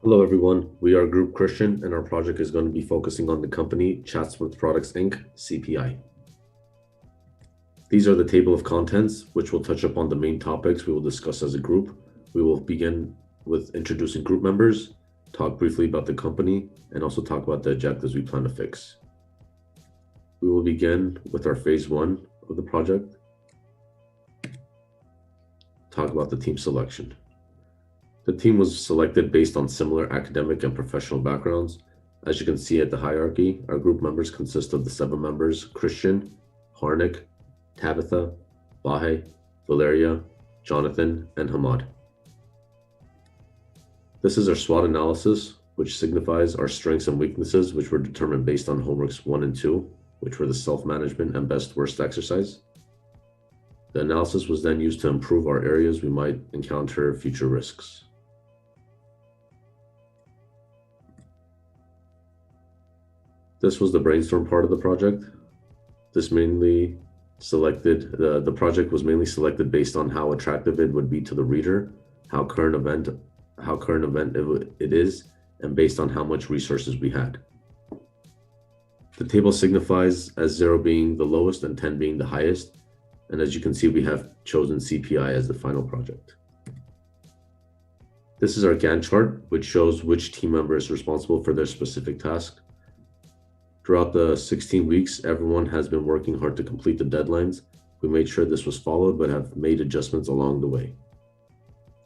Hello, everyone. We are Group Christian, and our project is going to be focusing on the company Chatsworth Products Inc., CPI. These are the table of contents, which will touch upon the main topics we will discuss as a group. We will begin with introducing group members, talk briefly about the company, and also talk about the objectives we plan to fix. We will begin with our phase 1 of the project. Talk about the team selection. The team was selected based on similar academic and professional backgrounds. As you can see at the hierarchy, our group members consist of the 7 members: Christian, Harnik, Tabitha, Bahe, Valeria, Jonathan, and Hamad. This is our SWOT analysis, which signifies our strengths and weaknesses, which were determined based on homeworks 1 and 2, which were the self-management and best-worst exercise. The analysis was then used to improve our areas we might encounter future risks. This was the brainstorm part of the project. The project was mainly selected based on how attractive it would be to the reader, how current event it is, and based on how much resources we had. The table signifies as 0 being the lowest and 10 being the highest. And as you can see, we have chosen CPI as the final project. This is our Gantt chart, which shows which team member is responsible for their specific task. Throughout the 16 weeks, everyone has been working hard to complete the deadlines. We made sure this was followed, but have made adjustments along the way.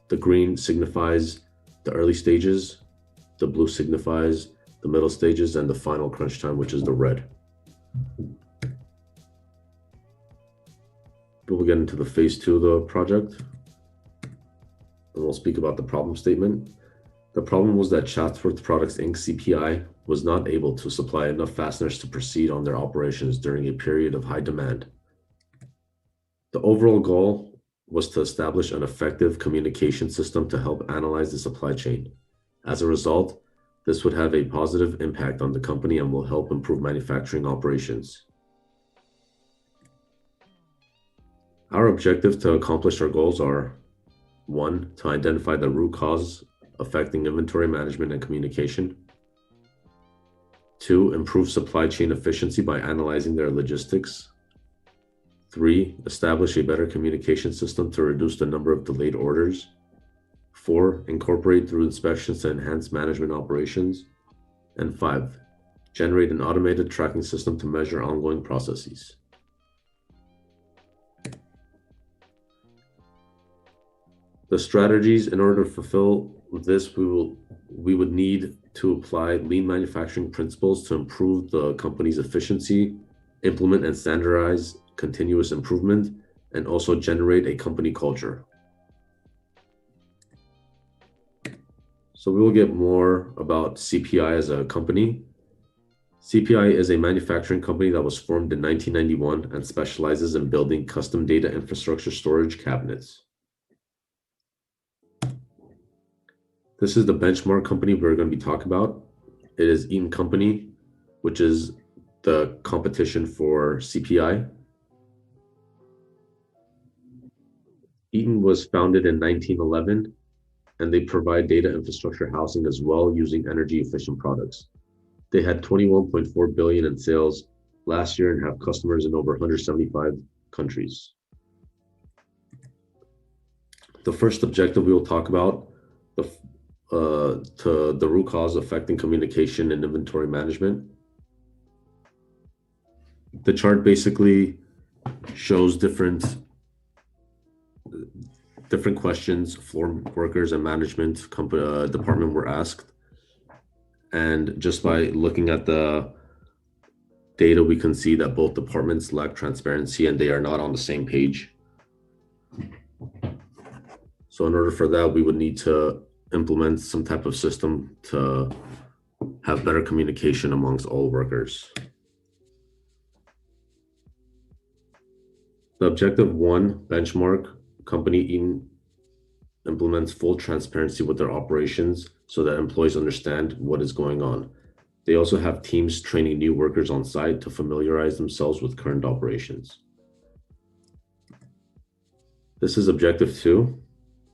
The green signifies the early stages, the blue signifies the middle stages, and the final crunch time, which is the red. We'll get into the phase 2 of the project, and we'll speak about the problem statement. The problem was that Chatsworth Products Inc. CPI was not able to supply enough fasteners to proceed on their operations during a period of high demand. The overall goal was to establish an effective communication system to help analyze the supply chain. As a result, this would have a positive impact on the company and will help improve manufacturing operations. Our objective to accomplish our goals are: 1, to identify the root cause affecting inventory management and communication. 2, improve supply chain efficiency by analyzing their logistics. 3, establish a better communication system to reduce the number of delayed orders. 4, incorporate through inspections to enhance management operations. And 5, generate an automated tracking system to measure ongoing processes. The strategies: in order to fulfill this, we would need to apply lean manufacturing principles to improve the company's efficiency, implement and standardize continuous improvement, and also generate a company culture. So we will get more about CPI as a company. CPI is a manufacturing company that was formed in 1991 and specializes in building custom data infrastructure storage cabinets. This is the benchmark company we're going to be talking about. It is Eaton Company, which is the competition for CPI. Eaton was founded in 1911, and they provide data infrastructure housing as well, using energy efficient products. They had 21.4 billion in sales last year and have customers in over 175 countries. The first objective we will talk about, the root cause affecting communication and inventory management. The chart basically shows different questions floor workers and management department were asked, and just by looking at the data, we can see that both departments lack transparency and they are not on the same page. So in order for that, we would need to implement some type of system to have better communication amongst all workers. The objective 1, benchmark: company Eaton implements full transparency with their operations so that employees understand what is going on. They also have teams training new workers on site to familiarize themselves with current operations. This is objective 2,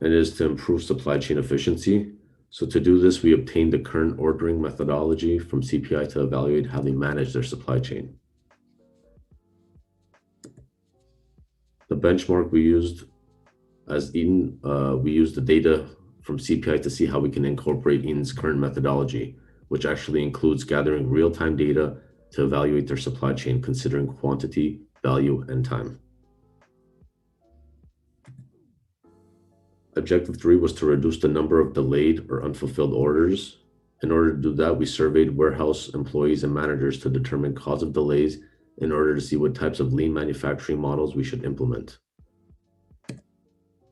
and it is to improve supply chain efficiency. So to do this, we obtained the current ordering methodology from CPI to evaluate how they manage their supply chain. The benchmark we used as Eaton, we used the data from CPI to see how we can incorporate Eaton's current methodology, which actually includes gathering real-time data to evaluate their supply chain, considering quantity, value, and time. Objective 3 was to reduce the number of delayed or unfulfilled orders. In order to do that, we surveyed warehouse employees and managers to determine cause of delays in order to see what types of lean manufacturing models we should implement.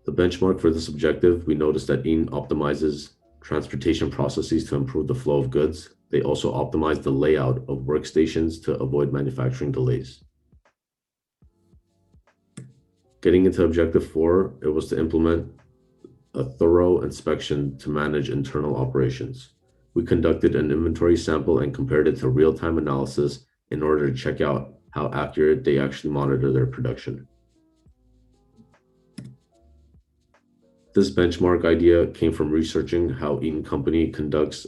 The benchmark for this objective, we noticed that Eaton optimizes transportation processes to improve the flow of goods. They also optimize the layout of workstations to avoid manufacturing delays. Getting into Objective 4, it was to implement a thorough inspection to manage internal operations. We conducted an inventory sample and compared it to real-time analysis in order to check out how accurate they actually monitor their production. This benchmark idea came from researching how Eaton Company conducts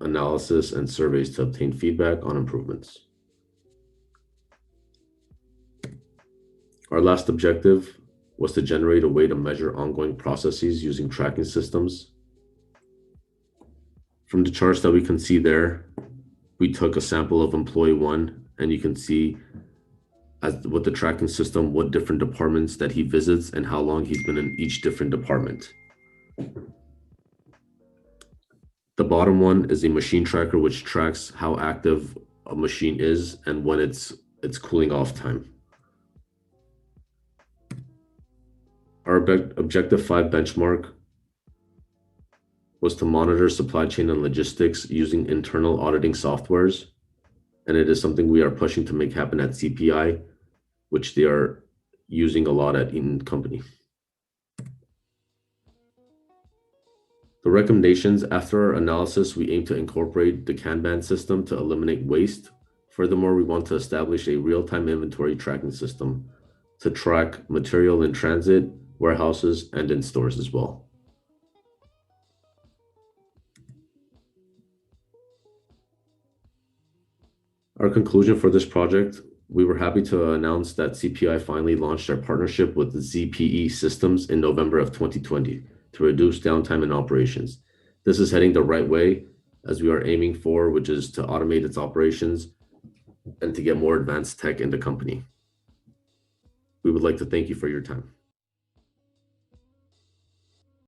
analysis and surveys to obtain feedback on improvements. Our last objective was to generate a way to measure ongoing processes using tracking systems. From the charts that we can see there, we took a sample of employee 1, and you can see with the tracking system what different departments that he visits and how long he's been in each different department. The bottom one is a machine tracker, which tracks how active a machine is and when it's cooling off time. Our Objective 5 benchmark was to monitor supply chain and logistics using internal auditing softwares. And it is something we are pushing to make happen at CPI, which they are using a lot at Eaton Company. The recommendations: after our analysis, we aim to incorporate the Kanban system to eliminate waste. Furthermore, we want to establish a real-time inventory tracking system to track material in transit, warehouses, and in stores as well. Our conclusion for this project: we were happy to announce that CPI finally launched our partnership with ZPE Systems in November of 2020 to reduce downtime in operations. This is heading the right way as we are aiming for, which is to automate its operations and to get more advanced tech in the company. We would like to thank you for your time.